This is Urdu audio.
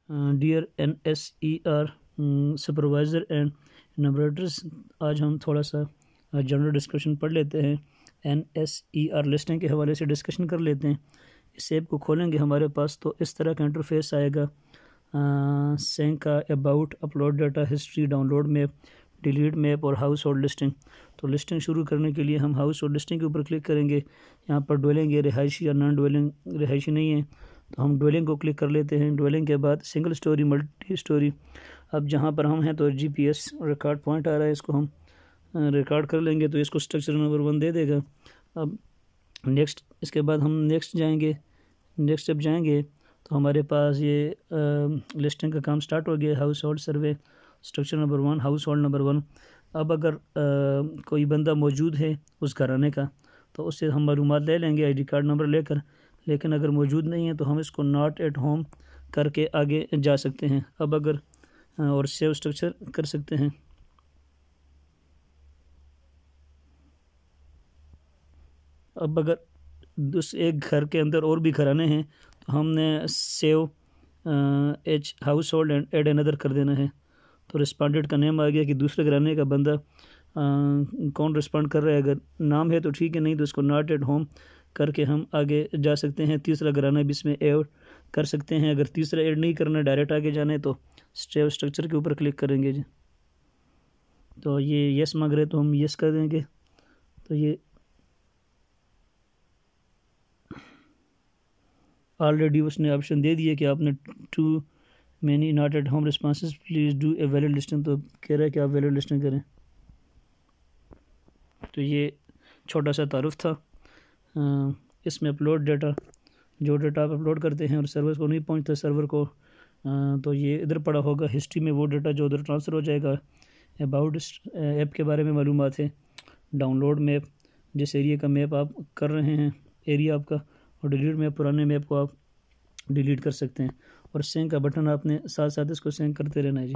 ڈیئر NSER سپروائزر اینڈ نمبریٹرز، آج ہم تھوڑا سا جنرل ڈسکشن پڑھ لیتے ہیں۔ NSER لسٹنگ کے حوالے سے ڈسکشن کر لیتے ہیں۔ اس ایپ کو کھولیں گے ہمارے پاس تو اس طرح کا انٹرفیس آئے گا، سینک کا about, upload data, history, download map, delete map اور ہاؤس ہولڈ لسٹنگ۔ تو لسٹنگ شروع کرنے کے لیے ہم ہاؤس ہولڈ لسٹنگ کے اوپر کلک کریں گے۔ یہاں پر ڈویلنگ ہے، رہائشی یا نان ڈویلنگ، رہائشی نہیں ہے تو ہم ڈویلنگ کو کلک کر لیتے ہیں۔ ڈویلنگ کے بعد سنگل سٹوری، ملٹی سٹوری۔ اب جہاں پر ہم ہیں تو GPS ریکارڈ پوائنٹ آ رہا ہے، اس کو ہم ریکارڈ کر لیں گے تو اس کو اسٹرکچر نمبر 1 دے دے گا۔ اب نیکسٹ، اس کے بعد ہم نیکسٹ جائیں گے۔ نیکسٹ جب جائیں گے تو ہمارے پاس یہ لسٹنگ کا کام سٹارٹ ہو گیا۔ House hold survey, structure number 1، house hold number 1۔ اب اگر کوئی بندہ موجود ہے اس گھرانے کا تو اس سے ہم معلومات لے لیں گے ID کارڈ نمبر لے کر، لیکن اگر موجود نہیں ہے تو ہم اس کو ناٹ ایٹ ہوم کر کے آگے جا سکتے ہیں۔ اب اگر اور سیو اسٹرکچر کر سکتے ہیں۔ اب اگر اس ایک گھر کے اندر اور بھی گھرانے ہیں تو ہم نے save H house hold and add اندر کر دینا ہے۔ تو رسپانڈنٹ کا نیم آ گیا کہ دوسرے گھرانے کا بندہ کون رسپانڈ کر رہا ہے۔ اگر نام ہے تو ٹھیک ہے، نہیں تو اس کو ناٹ ایٹ ہوم کر کے ہم آگے جا سکتے ہیں۔ تیسرا گھرانہ بھی اس میں ایڈ کر سکتے ہیں۔ اگر تیسرا ایڈ نہیں کرنا، ڈائریکٹ آگے جانا ہے تو سیو اسٹرکچر کے اوپر کلک کریں گے جی۔ تو یہ یس مانگ رہے تو ہم یس کر دیں گے۔ تو یہ آلریڈی اس نے آپشن دے دیا کہ آپ نے too many not at home responses, please do a valid listing, تو کہہ رہا ہے کہ آپ ویلڈ لسٹنگ کریں۔ تو یہ چھوٹا سا تعارف تھا۔ اس میں اپلوڈ ڈیٹا، جو ڈیٹا آپ اپلوڈ کرتے ہیں اور سرور کو نہیں پہنچتا سرور کو، تو یہ ادھر پڑا ہوگا ہسٹری میں، وہ ڈیٹا جو ادھر ٹرانسفر ہو جائے گا۔ اباؤٹ ایپ کے بارے میں معلومات ہے۔ ڈاؤن لوڈ میپ، جس ایریا کا میپ آپ کر رہے ہیں، ایریا آپ کا، اور ڈیلیٹ میپ، پرانے میپ کو آپ ڈیلیٹ کر سکتے ہیں۔ اور سینک کا بٹن آپ نے ساتھ ساتھ اس کو سینک کرتے رہنا ہے جی۔